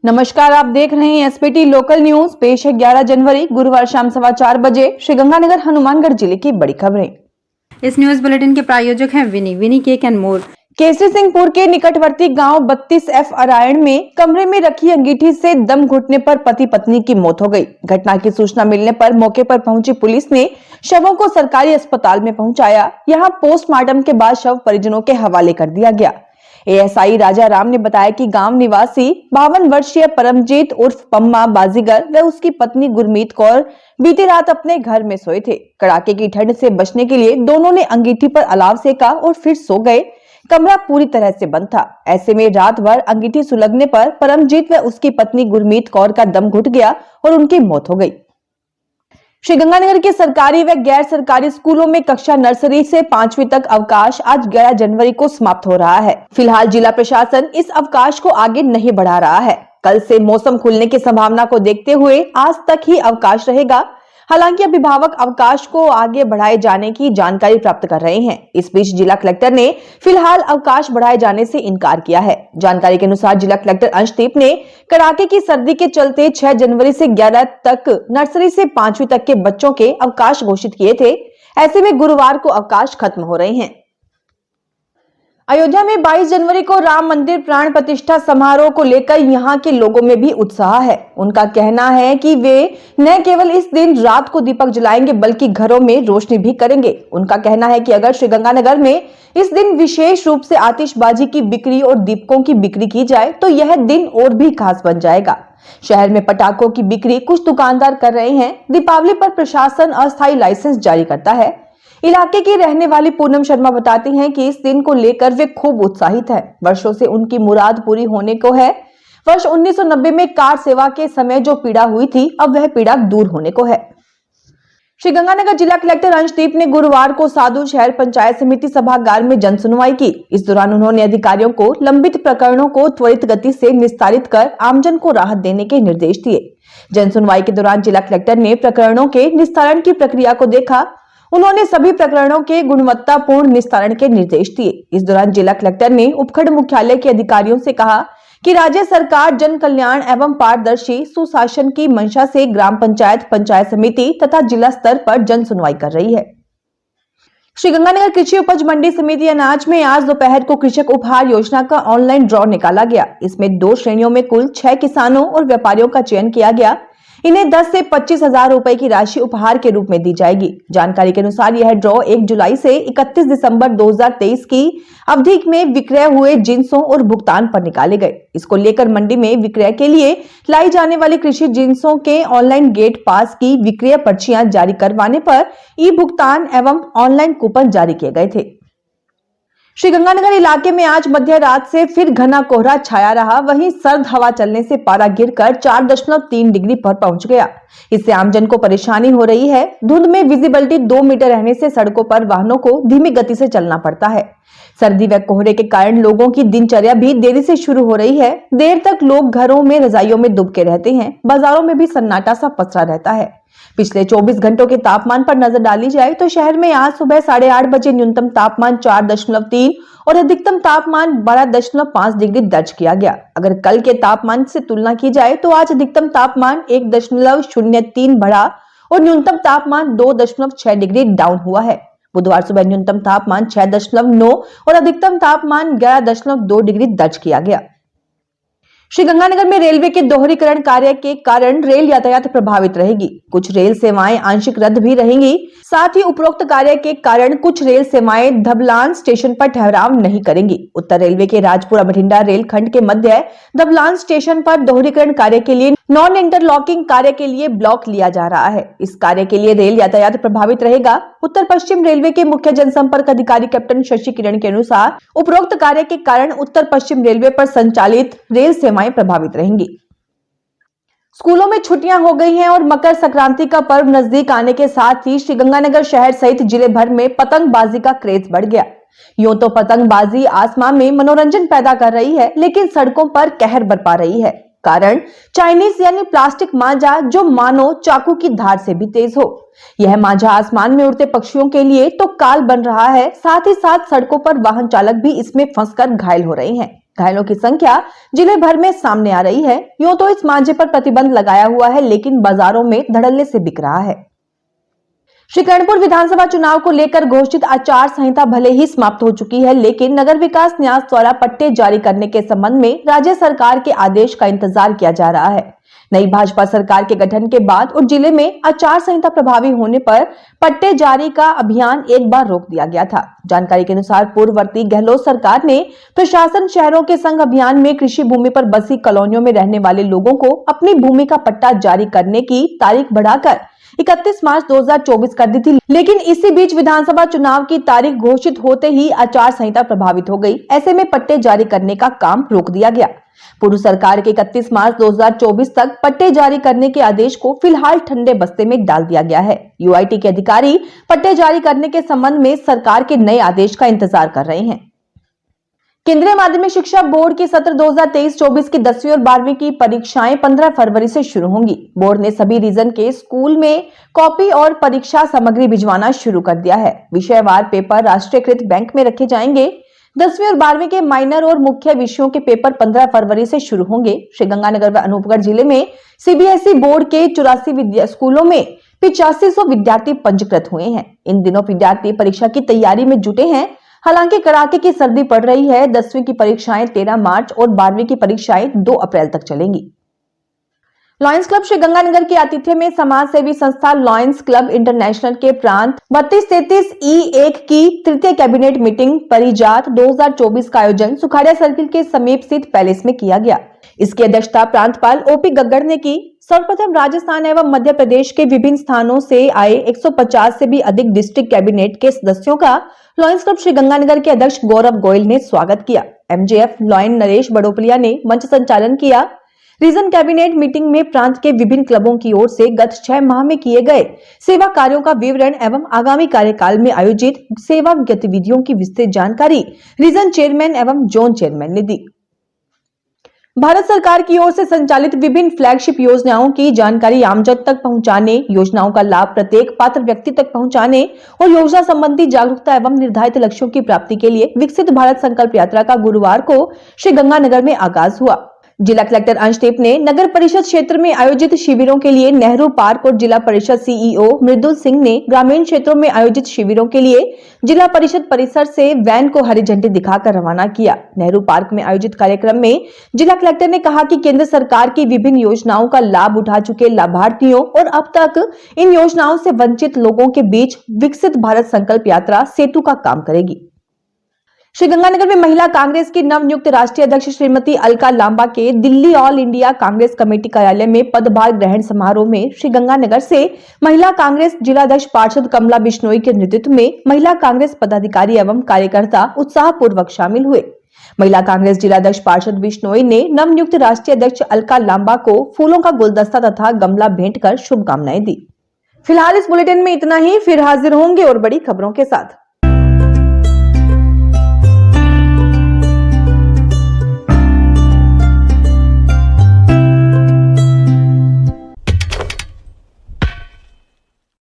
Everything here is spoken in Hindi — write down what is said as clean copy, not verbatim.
नमस्कार, आप देख रहे हैं एसपीटी लोकल न्यूज। पेश है 11 जनवरी गुरुवार शाम 4:15 बजे श्रीगंगानगर हनुमानगढ़ जिले की बड़ी खबरें। इस न्यूज बुलेटिन के प्रायोजक हैं Winni cake and more. Kesari Singhpur के निकटवर्ती गांव 32F अरायण में कमरे में रखी अंगीठी से दम घुटने पर पति पत्नी की मौत हो गई। घटना की सूचना मिलने पर मौके पर पहुंची पुलिस ने शवों को सरकारी अस्पताल में पहुंचाया। यहां पोस्टमार्टम के बाद शव परिजनों के हवाले कर दिया गया। एएसआई राजा राम ने बताया कि गांव निवासी 52 वर्षीय परमजीत उर्फ पम्मा बाजीगर व उसकी पत्नी गुरमीत कौर बीती रात अपने घर में सोए थे। कड़ाके की ठंड से बचने के लिए दोनों ने अंगीठी पर अलाव सेका और फिर सो गए। कमरा पूरी तरह से बंद था। ऐसे में रात भर अंगीठी सुलगने पर परमजीत व उसकी पत्नी गुरमीत कौर का दम घुट गया और उनकी मौत हो गई। श्रीगंगानगर के सरकारी व गैर सरकारी स्कूलों में कक्षा नर्सरी से 5वीं तक अवकाश आज 11 जनवरी को समाप्त हो रहा है। फिलहाल जिला प्रशासन इस अवकाश को आगे नहीं बढ़ा रहा है। कल से मौसम खुलने की संभावना को देखते हुए आज तक ही अवकाश रहेगा। हालांकि अभिभावक अवकाश को आगे बढ़ाए जाने की जानकारी प्राप्त कर रहे हैं। इस बीच जिला कलेक्टर ने फिलहाल अवकाश बढ़ाए जाने से इनकार किया है। जानकारी के अनुसार जिला कलेक्टर अंशदीप ने कड़ाके की सर्दी के चलते 6 जनवरी से 11 तक नर्सरी से 5वीं तक के बच्चों के अवकाश घोषित किए थे। ऐसे में गुरुवार को अवकाश खत्म हो रहे हैं। अयोध्या में 22 जनवरी को राम मंदिर प्राण प्रतिष्ठा समारोह को लेकर यहां के लोगों में भी उत्साह है। उनका कहना है कि वे न केवल इस दिन रात को दीपक जलाएंगे बल्कि घरों में रोशनी भी करेंगे। उनका कहना है कि अगर श्रीगंगानगर में इस दिन विशेष रूप से आतिशबाजी की बिक्री और दीपकों की बिक्री की जाए तो यह दिन और भी खास बन जाएगा। शहर में पटाखों की बिक्री कुछ दुकानदार कर रहे हैं। दीपावली पर प्रशासन अस्थायी लाइसेंस जारी करता है। इलाके की रहने वाली पूनम शर्मा बताती हैं कि इस दिन को लेकर वे खूब उत्साहित हैं। वर्षों से उनकी मुराद पूरी होने को है। वर्ष 1990 में कार सेवा के समय जो पीड़ा हुई थी, अब वह पीड़ा दूर होने को है। श्रीगंगानगर जिला कलेक्टर अंशदीप ने गुरुवार को साधु शहर पंचायत समिति सभागार में जन सुनवाई की। इस दौरान उन्होंने अधिकारियों को लंबित प्रकरणों को त्वरित गति से निस्तारित कर आमजन को राहत देने के निर्देश दिए। जन सुनवाई के दौरान जिला कलेक्टर ने प्रकरणों के निस्तारण की प्रक्रिया को देखा। उन्होंने सभी प्रकरणों के गुणवत्तापूर्ण निस्तारण के निर्देश दिए। इस दौरान जिला कलेक्टर ने उपखंड मुख्यालय के अधिकारियों से कहा कि राज्य सरकार जन कल्याण एवं पारदर्शी सुशासन की मंशा से ग्राम पंचायत, पंचायत समिति तथा जिला स्तर पर जन सुनवाई कर रही है। श्रीगंगानगर कृषि उपज मंडी समिति अनाज में आज दोपहर को कृषक उपहार योजना का ऑनलाइन ड्रॉ निकाला गया। इसमें 2 श्रेणियों में कुल 6 किसानों और व्यापारियों का चयन किया गया। इन्हें 10 से 25 हजार रुपए की राशि उपहार के रूप में दी जाएगी। जानकारी के अनुसार यह ड्रॉ 1 जुलाई से 31 दिसंबर 2023 की अवधि में विक्रय हुए जिन्सों और भुगतान पर निकाले गए। इसको लेकर मंडी में विक्रय के लिए लाई जाने वाली कृषि जिन्सों के ऑनलाइन गेट पास की विक्रय पर्चियां जारी करवाने पर ई भुगतान एवं ऑनलाइन कूपन जारी किए गए थे। श्रीगंगानगर इलाके में आज मध्य रात से फिर घना कोहरा छाया रहा। वहीं सर्द हवा चलने से पारा गिरकर 4.3 डिग्री पर पहुंच गया। इससे आमजन को परेशानी हो रही है। धुंध में विजिबिलिटी 2 मीटर रहने से सड़कों पर वाहनों को धीमी गति से चलना पड़ता है। सर्दी व कोहरे के कारण लोगों की दिनचर्या भी देरी से शुरू हो रही है। देर तक लोग घरों में रजाइयों में दुब के रहते हैं। बाजारों में भी सन्नाटा सा पसरा रहता है। पिछले 24 घंटों के तापमान पर नजर डाली जाए तो शहर में आज सुबह 8:30 बजे न्यूनतम तापमान 4.3 और अधिकतम तापमान 12.5 डिग्री दर्ज किया गया। अगर कल के तापमान से तुलना की जाए तो आज अधिकतम तापमान 1.03 बढ़ा और न्यूनतम तापमान 2.6 डिग्री डाउन हुआ है। बुधवार सुबह न्यूनतम तापमान 6.9 और अधिकतम तापमान 11.2 डिग्री दर्ज किया गया। श्रीगंगानगर में रेलवे के दोहरीकरण कार्य के कारण रेल यातायात प्रभावित रहेगी। कुछ रेल सेवाएं आंशिक रद्द भी रहेंगी। साथ ही उपरोक्त कार्य के कारण कुछ रेल सेवाएं धबलान स्टेशन पर ठहराव नहीं करेंगी। उत्तर रेलवे के राजपुरा बठिंडा रेल खंड के मध्य धबलान स्टेशन पर दोहरीकरण कार्य के लिए नॉन इंटरलॉकिंग कार्य के लिए ब्लॉक लिया जा रहा है। इस कार्य के लिए रेल यातायात प्रभावित रहेगा। उत्तर पश्चिम रेलवे के मुख्य जनसंपर्क अधिकारी कैप्टन शशि किरण के अनुसार उपरोक्त कार्य के कारण उत्तर पश्चिम रेलवे पर संचालित रेल सेवाएं प्रभावित रहेंगी। स्कूलों में छुट्टियां हो गई हैं और मकर संक्रांति का पर्व नजदीक आने के साथ ही श्रीगंगानगर शहर सहित जिले भर में पतंगबाजी का क्रेज बढ़ गया। यूं तो पतंगबाजी आसमान में मनोरंजन पैदा कर रही है, लेकिन सड़कों पर कहर बरपा रही है। कारण चाइनीज यानी प्लास्टिक मांझा जो मानो चाकू की धार से भी तेज हो। यह मांझा आसमान में उड़ते पक्षियों के लिए तो काल बन रहा है, साथ ही साथ सड़कों पर वाहन चालक भी इसमें फंसकर घायल हो रहे हैं। घायलों की संख्या जिले भर में सामने आ रही है। यूं तो इस मांझे पर प्रतिबंध लगाया हुआ है, लेकिन बाजारों में धड़ल्ले से बिक रहा है। श्रीकरणपुर विधानसभा चुनाव को लेकर घोषित आचार संहिता भले ही समाप्त हो चुकी है, लेकिन नगर विकास न्यास द्वारा पट्टे जारी करने के संबंध में राज्य सरकार के आदेश का इंतजार किया जा रहा है। नई भाजपा सरकार के गठन के बाद और जिले में आचार संहिता प्रभावी होने पर पट्टे जारी का अभियान एक बार रोक दिया गया था। जानकारी के अनुसार पूर्ववर्ती गहलोत सरकार ने प्रशासन शहरों के संग अभियान में कृषि भूमि पर बसी कॉलोनियों में रहने वाले लोगों को अपनी भूमि का पट्टा जारी करने की तारीख बढ़ाकर 31 मार्च 2024 कर दी थी, लेकिन इसी बीच विधानसभा चुनाव की तारीख घोषित होते ही आचार संहिता प्रभावित हो गई। ऐसे में पट्टे जारी करने का काम रोक दिया गया। पूर्व सरकार के 31 मार्च 2024 तक पट्टे जारी करने के आदेश को फिलहाल ठंडे बस्ते में डाल दिया गया है। यूआईटी के अधिकारी पट्टे जारी करने के संबंध में सरकार के नए आदेश का इंतजार कर रहे हैं। केंद्रीय माध्यमिक शिक्षा बोर्ड की सत्र 2023-24 की 10वीं और 12वीं की परीक्षाएं 15 फरवरी से शुरू होंगी। बोर्ड ने सभी रीजन के स्कूल में कॉपी और परीक्षा सामग्री भिजवाना शुरू कर दिया है। विषयवार पेपर राष्ट्रीयकृत बैंक में रखे जाएंगे। 10वीं और 12वीं के माइनर और मुख्य विषयों के पेपर 15 फरवरी से शुरू होंगे। श्रीगंगानगर व अनूपगढ़ जिले में सीबीएसई बोर्ड के 84 स्कूलों में 8500 विद्यार्थी पंजीकृत हुए हैं। इन दिनों विद्यार्थी परीक्षा की तैयारी में जुटे हैं। हालांकि कड़ाके की सर्दी पड़ रही है। 10वीं की परीक्षाएं 13 मार्च और 12वीं की परीक्षाएं 2 अप्रैल तक चलेंगी। लॉयंस क्लब श्रीगंगानगर के आतिथ्य में समाज सेवी संस्था लॉयंस क्लब इंटरनेशनल के प्रांत 3233E1 की तृतीय कैबिनेट मीटिंग परिजात 2024 का आयोजन सुखाड़िया सर्किल के समीप स्थित पैलेस में किया गया। इसकी अध्यक्षता प्रांतपाल ओपी गग्गड़ ने की। सर्वप्रथम राजस्थान एवं मध्य प्रदेश के विभिन्न स्थानों से आए 150 से भी अधिक डिस्ट्रिक्ट कैबिनेट के सदस्यों का लॉयंस क्लब श्रीगंगानगर के अध्यक्ष गौरव गोयल ने स्वागत किया। एमजेएफ लॉयन नरेश बड़ोपलिया ने मंच संचालन किया। रीजन कैबिनेट मीटिंग में प्रांत के विभिन्न क्लबों की ओर से गत 6 माह में किए गए सेवा कार्यों का विवरण एवं आगामी कार्यकाल में आयोजित सेवा गतिविधियों की विस्तृत जानकारी रीजन चेयरमैन एवं जोन चेयरमैन ने दी। भारत सरकार की ओर से संचालित विभिन्न फ्लैगशिप योजनाओं की जानकारी आमजन तक पहुंचाने, योजनाओं का लाभ प्रत्येक पात्र व्यक्ति तक पहुंचाने और योजना संबंधी जागरूकता एवं निर्धारित लक्ष्यों की प्राप्ति के लिए विकसित भारत संकल्प यात्रा का गुरुवार को श्रीगंगानगर में आगाज हुआ। जिला कलेक्टर अंशदीप ने नगर परिषद क्षेत्र में आयोजित शिविरों के लिए नेहरू पार्क और जिला परिषद सीईओ मृदुल सिंह ने ग्रामीण क्षेत्रों में आयोजित शिविरों के लिए जिला परिषद परिसर से वैन को हरी झंडी दिखाकर रवाना किया। नेहरू पार्क में आयोजित कार्यक्रम में जिला कलेक्टर ने कहा कि केंद्र सरकार की विभिन्न योजनाओं का लाभ उठा चुके लाभार्थियों और अब तक इन योजनाओं से वंचित लोगों के बीच विकसित भारत संकल्प यात्रा सेतु का काम करेगी। श्रीगंगानगर में महिला कांग्रेस की नवनियुक्त राष्ट्रीय अध्यक्ष श्रीमती अलका लांबा के Delhi all India Congress committee कार्यालय में पदभार ग्रहण समारोह में श्रीगंगानगर से महिला कांग्रेस जिलाध्यक्ष पार्षद कमला बिश्नोई के नेतृत्व में महिला कांग्रेस पदाधिकारी एवं कार्यकर्ता उत्साहपूर्वक शामिल हुए। महिला कांग्रेस जिलाध्यक्ष पार्षद बिश्नोई ने नवनियुक्त राष्ट्रीय अध्यक्ष अलका लांबा को फूलों का गुलदस्ता तथा गमला भेंट कर शुभकामनाएं दी। फिलहाल इस बुलेटिन में इतना ही। फिर हाजिर होंगे और बड़ी खबरों के साथ।